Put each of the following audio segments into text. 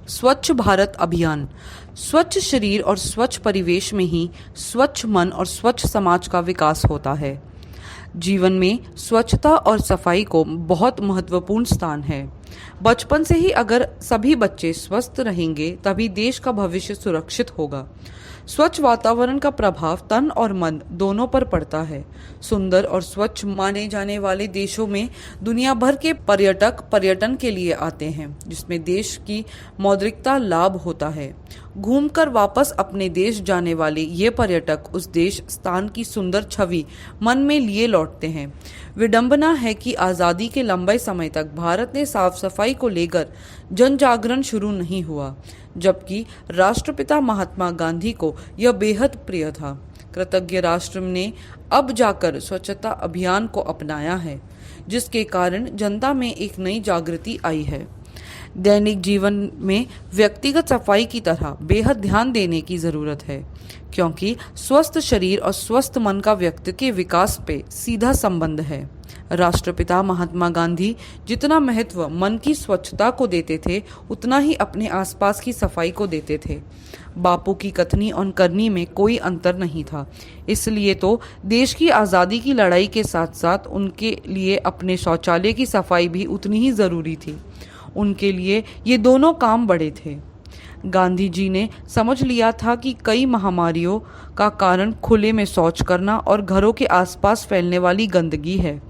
स्वच्छ भारत अभियान। स्वच्छ शरीर और स्वच्छ परिवेश में ही स्वच्छ मन और स्वच्छ समाज का विकास होता है। जीवन में स्वच्छता और सफाई को बहुत महत्वपूर्ण स्थान है। बचपन से ही अगर सभी बच्चे स्वस्थ रहेंगे तभी देश का भविष्य सुरक्षित होगा। स्वच्छ वातावरण का प्रभाव तन और मन दोनों पर पड़ता है। सुंदर और स्वच्छ माने जाने वाले देशों में दुनिया भर के पर्यटक पर्यटन के लिए आते हैं, जिसमें देश की मौद्रिकता लाभ होता है। घूमकर वापस अपने देश जाने वाले ये पर्यटक उस देश स्थान की सुंदर छवि मन में लिए लौटते हैं। विडंबना है कि आज़ादी के लंबे समय तक भारत ने साफ सफाई को लेकर जन जागरण शुरू नहीं हुआ, जबकि राष्ट्रपिता महात्मा गांधी को यह बेहद प्रिय था। कृतज्ञ राष्ट्र ने अब जाकर स्वच्छता अभियान को अपनाया है, जिसके कारण जनता में एक नई जागृति आई है। दैनिक जीवन में व्यक्तिगत सफाई की तरह बेहद ध्यान देने की जरूरत है, क्योंकि स्वस्थ शरीर और स्वस्थ मन का व्यक्ति के विकास पे सीधा संबंध है। राष्ट्रपिता महात्मा गांधी जितना महत्व मन की स्वच्छता को देते थे, उतना ही अपने आसपास की सफाई को देते थे। बापू की कथनी और करनी में कोई अंतर नहीं था। इसलिए तो देश की आज़ादी की लड़ाई के साथ साथ उनके लिए अपने शौचालय की सफाई भी उतनी ही ज़रूरी थी। उनके लिए ये दोनों काम बड़े थे। गांधी जी ने समझ लिया था कि कई महामारियों का कारण खुले में शौच करना और घरों के आसपास फैलने वाली गंदगी है।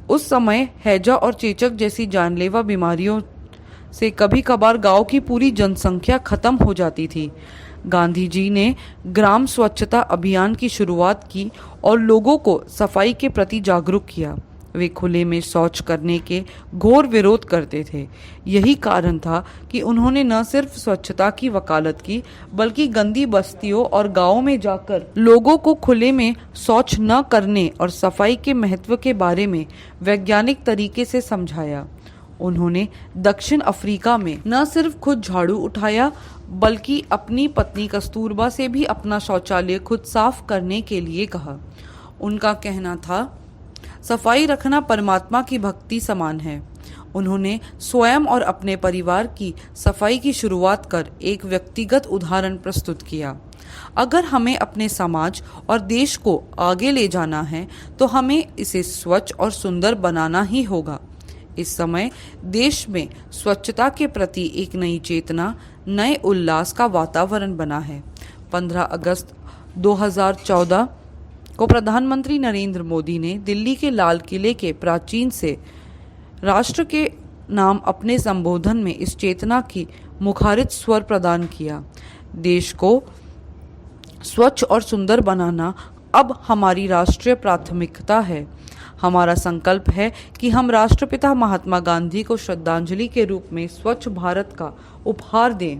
उस समय हैजा और चेचक जैसी जानलेवा बीमारियों से कभी कभार गांव की पूरी जनसंख्या खत्म हो जाती थी। गांधी जी ने ग्राम स्वच्छता अभियान की शुरुआत की और लोगों को सफाई के प्रति जागरूक किया। वे खुले में शौच करने के घोर विरोध करते थे। यही कारण था कि उन्होंने न सिर्फ स्वच्छता की वकालत की, बल्कि गंदी बस्तियों और गांवों में जाकर लोगों को खुले में शौच न करने और सफाई के महत्व के बारे में वैज्ञानिक तरीके से समझाया। उन्होंने दक्षिण अफ्रीका में न सिर्फ खुद झाड़ू उठाया, बल्कि अपनी पत्नी कस्तूरबा से भी अपना शौचालय खुद साफ करने के लिए कहा। उनका कहना था, सफाई रखना परमात्मा की भक्ति समान है। उन्होंने स्वयं और अपने परिवार की सफाई की शुरुआत कर एक व्यक्तिगत उदाहरण प्रस्तुत किया। अगर हमें अपने समाज और देश को आगे ले जाना है तो हमें इसे स्वच्छ और सुंदर बनाना ही होगा। इस समय देश में स्वच्छता के प्रति एक नई चेतना, नए उल्लास का वातावरण बना है। 15 अगस्त 2014 को प्रधानमंत्री नरेंद्र मोदी ने दिल्ली के लाल किले के प्राचीन से राष्ट्र के नाम अपने संबोधन में इस चेतना की मुखारित स्वर प्रदान किया। देश को स्वच्छ और सुंदर बनाना अब हमारी राष्ट्रीय प्राथमिकता है। हमारा संकल्प है कि हम राष्ट्रपिता महात्मा गांधी को श्रद्धांजलि के रूप में स्वच्छ भारत का उपहार दें।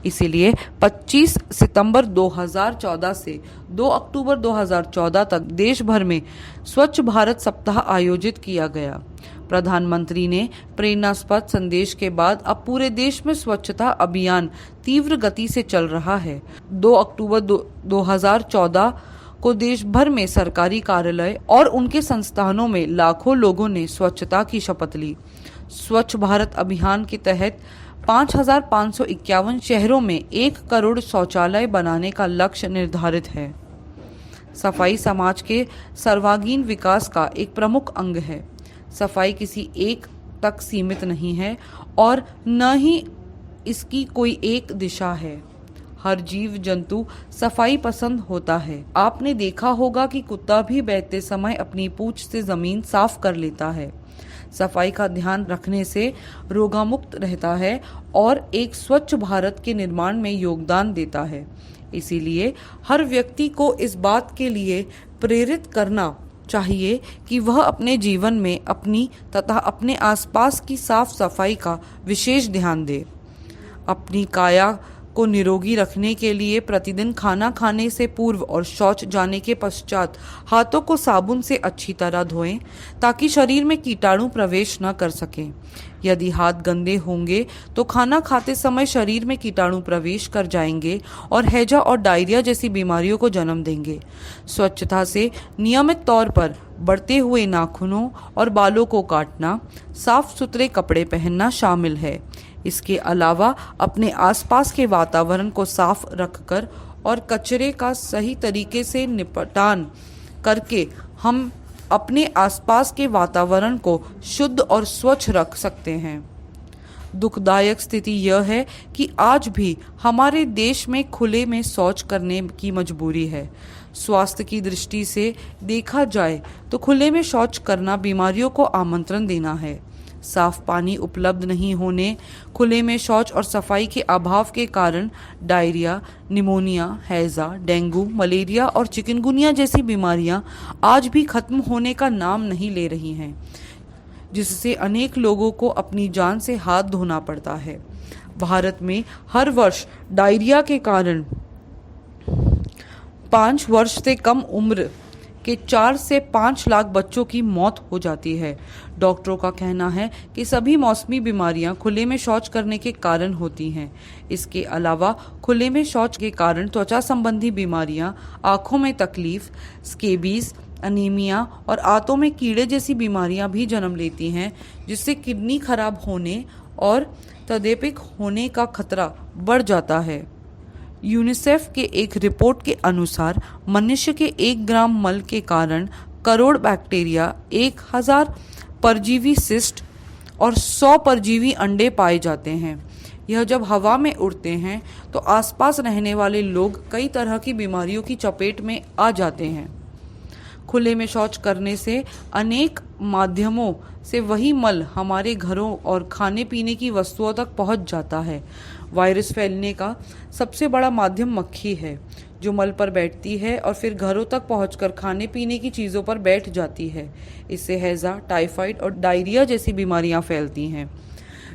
इसीलिए 25 सितंबर 2014 से 2 अक्टूबर 2014 तक देश भर में स्वच्छ भारत सप्ताह आयोजित किया गया। प्रधानमंत्री ने प्रेरणास्पद संदेश के बाद अब पूरे देश में स्वच्छता अभियान तीव्र गति से चल रहा है। 2 अक्टूबर 2014 को देश भर में सरकारी कार्यालय और उनके संस्थानों में लाखों लोगों ने स्वच्छता की शपथ ली। स्वच्छ भारत अभियान के तहत 5,551 शहरों में 1 करोड़ शौचालय बनाने का लक्ष्य निर्धारित है। सफाई समाज के सर्वांगीण विकास का एक प्रमुख अंग है। सफाई किसी एक तक सीमित नहीं है और न ही इसकी कोई एक दिशा है। हर जीव जंतु सफाई पसंद होता है। आपने देखा होगा कि कुत्ता भी बैठते समय अपनी पूंछ से जमीन साफ कर लेता है। सफाई का ध्यान रखने से रोगामुक्त रहता है और एक स्वच्छ भारत के निर्माण में योगदान देता है। इसीलिए हर व्यक्ति को इस बात के लिए प्रेरित करना चाहिए कि वह अपने जीवन में अपनी तथा अपने आसपास की साफ सफाई का विशेष ध्यान दे। अपनी काया को निरोगी रखने के लिए प्रतिदिन खाना खाने से पूर्व और शौच जाने के पश्चात हाथों को साबुन से अच्छी तरह धोएं, ताकि शरीर में कीटाणु प्रवेश न कर सकें। यदि हाथ गंदे होंगे तो खाना खाते समय शरीर में कीटाणु प्रवेश कर जाएंगे और हैजा और डायरिया जैसी बीमारियों को जन्म देंगे। स्वच्छता से नियमित तौर पर बढ़ते हुए नाखूनों और बालों को काटना, साफ सुथरे कपड़े पहनना शामिल है। इसके अलावा अपने आसपास के वातावरण को साफ रखकर और कचरे का सही तरीके से निपटान करके हम अपने आसपास के वातावरण को शुद्ध और स्वच्छ रख सकते हैं। दुखदायक स्थिति यह है कि आज भी हमारे देश में खुले में शौच करने की मजबूरी है। स्वास्थ्य की दृष्टि से देखा जाए तो खुले में शौच करना बीमारियों को आमंत्रण देना है। साफ पानी उपलब्ध नहीं होने, खुले में शौच और सफाई के अभाव के कारण डायरिया, निमोनिया, हैजा, डेंगू, मलेरिया और चिकनगुनिया जैसी बीमारियां आज भी खत्म होने का नाम नहीं ले रही हैं, जिससे अनेक लोगों को अपनी जान से हाथ धोना पड़ता है। भारत में हर वर्ष डायरिया के कारण 5 वर्ष से कम उम्र के 4 से 5 लाख बच्चों की मौत हो जाती है। डॉक्टरों का कहना है कि सभी मौसमी बीमारियां खुले में शौच करने के कारण होती हैं। इसके अलावा खुले में शौच के कारण त्वचा संबंधी बीमारियां, आंखों में तकलीफ, स्केबीज, अनीमिया और आंतों में कीड़े जैसी बीमारियां भी जन्म लेती हैं, जिससे किडनी खराब होने और तपेदिक होने का खतरा बढ़ जाता है। यूनिसेफ के एक रिपोर्ट के अनुसार मनुष्य के 1 ग्राम मल के कारण करोड़ बैक्टीरिया, 1000 परजीवी सिस्ट और 100 परजीवी अंडे पाए जाते हैं। यह जब हवा में उड़ते हैं तो आसपास रहने वाले लोग कई तरह की बीमारियों की चपेट में आ जाते हैं। खुले में शौच करने से अनेक माध्यमों से वही मल हमारे घरों और खाने पीने की वस्तुओं तक पहुंच जाता है। वायरस फैलने का सबसे बड़ा माध्यम मक्खी है, जो मल पर बैठती है और फिर घरों तक पहुंचकर खाने पीने की चीज़ों पर बैठ जाती है। इससे हैजा, टाइफाइड और डायरिया जैसी बीमारियां फैलती हैं।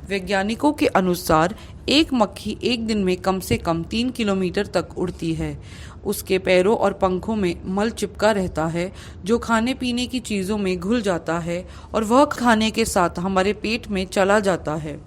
वैज्ञानिकों के अनुसार एक मक्खी एक दिन में कम से कम 3 किलोमीटर तक उड़ती है। उसके पैरों और पंखों में मल चिपका रहता है, जो खाने पीने की चीज़ों में घुल जाता है और वह खाने के साथ हमारे पेट में चला जाता है।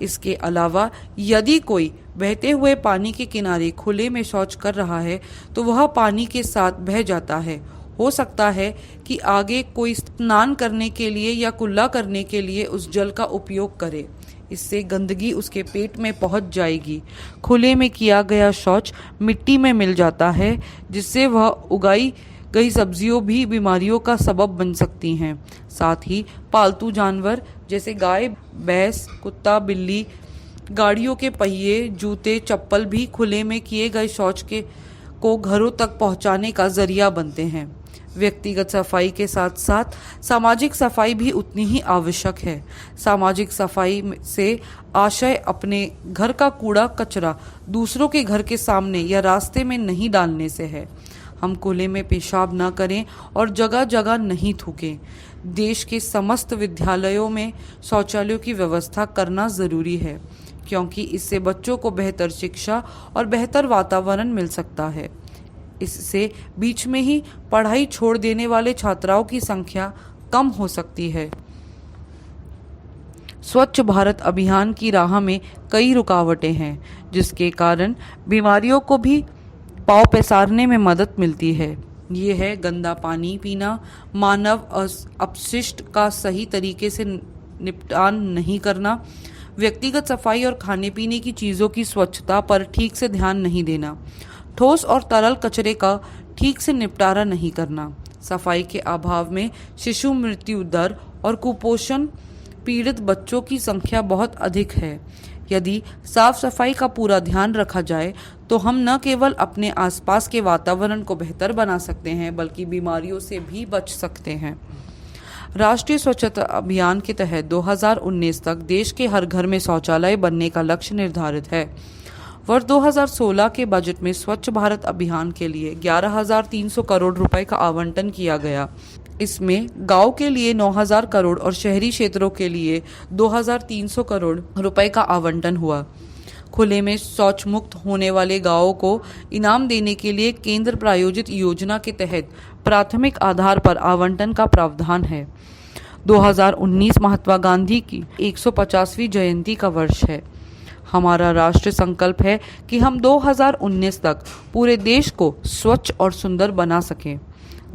इसके अलावा यदि कोई बहते हुए पानी के किनारे खुले में शौच कर रहा है तो वह पानी के साथ बह जाता है। हो सकता है कि आगे कोई स्नान करने के लिए या कुल्ला करने के लिए उस जल का उपयोग करे। इससे गंदगी उसके पेट में पहुंच जाएगी। खुले में किया गया शौच मिट्टी में मिल जाता है, जिससे वह उगाई गई सब्जियों भी बीमारियों का सबब बन सकती हैं। साथ ही पालतू जानवर जैसे गाय, भैंस, कुत्ता, बिल्ली, गाड़ियों के पहिए, जूते, चप्पल भी खुले में किए गए शौच को घरों तक पहुंचाने का जरिया बनते हैं। व्यक्तिगत सफाई के साथ साथ सामाजिक सफाई भी उतनी ही आवश्यक है। सामाजिक सफाई से आशय अपने घर का कूड़ा कचरा दूसरों के घर के सामने या रास्ते में नहीं डालने से है। हम खुले में पेशाब न करें और जगह जगह नहीं थूकें। देश के समस्त विद्यालयों में शौचालयों की व्यवस्था करना ज़रूरी है, क्योंकि इससे बच्चों को बेहतर शिक्षा और बेहतर वातावरण मिल सकता है। इससे बीच में ही पढ़ाई छोड़ देने वाले छात्राओं की संख्या कम हो सकती है। स्वच्छ भारत अभियान की राह में कई रुकावटें हैं, जिसके कारण बीमारियों को भी पांव पसारने में मदद मिलती है। ये है गंदा पानी पीना, मानव अपशिष्ट का सही तरीके से निपटान नहीं करना, व्यक्तिगत सफाई और खाने पीने की चीज़ों की स्वच्छता पर ठीक से ध्यान नहीं देना, ठोस और तरल कचरे का ठीक से निपटारा नहीं करना, सफाई के अभाव में शिशु मृत्यु दर और कुपोषण पीड़ित बच्चों की संख्या बहुत अधिक है। यदि साफ सफाई का पूरा ध्यान रखा जाए तो हम न केवल अपने आसपास के वातावरण को बेहतर बना सकते हैं, बल्कि बीमारियों से भी बच सकते हैं। राष्ट्रीय स्वच्छता अभियान के तहत 2019 तक देश के हर घर में शौचालय बनने का लक्ष्य निर्धारित है। वर्ष 2016 के बजट में स्वच्छ भारत अभियान के लिए 11,300 करोड़ रुपए का आवंटन किया गया। इसमें गांव के लिए 9,000 करोड़ और शहरी क्षेत्रों के लिए 2,300 करोड़ रुपए का आवंटन हुआ। खुले में शौच मुक्त होने वाले गांवों को इनाम देने के लिए केंद्र प्रायोजित योजना के तहत प्राथमिक आधार पर आवंटन का प्रावधान है। 2019 महात्मा गांधी की 150वीं जयंती का वर्ष है। हमारा राष्ट्रीय संकल्प है कि हम 2019 तक पूरे देश को स्वच्छ और सुंदर बना सकें।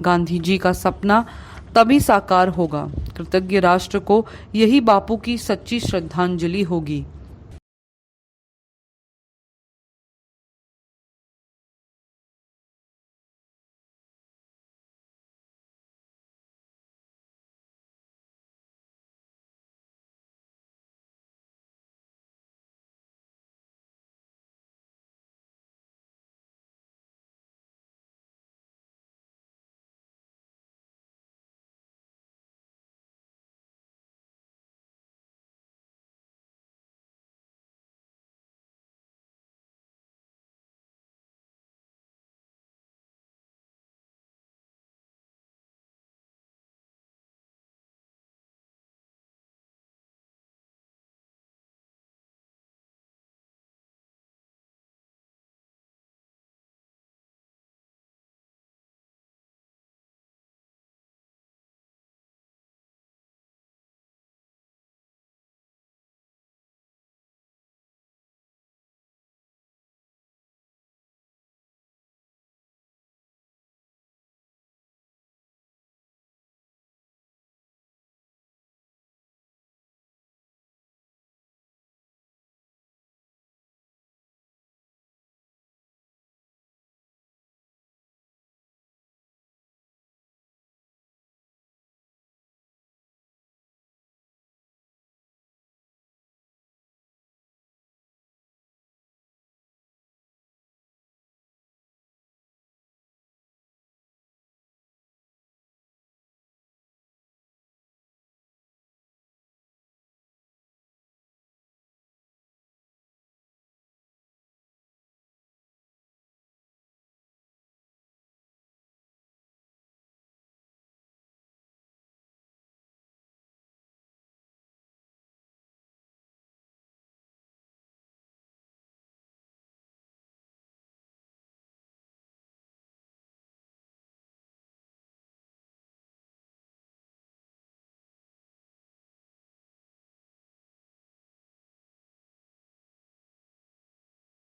गांधी जी का सपना तभी साकार होगा। कृतज्ञ राष्ट्र को यही बापू की सच्ची श्रद्धांजलि होगी।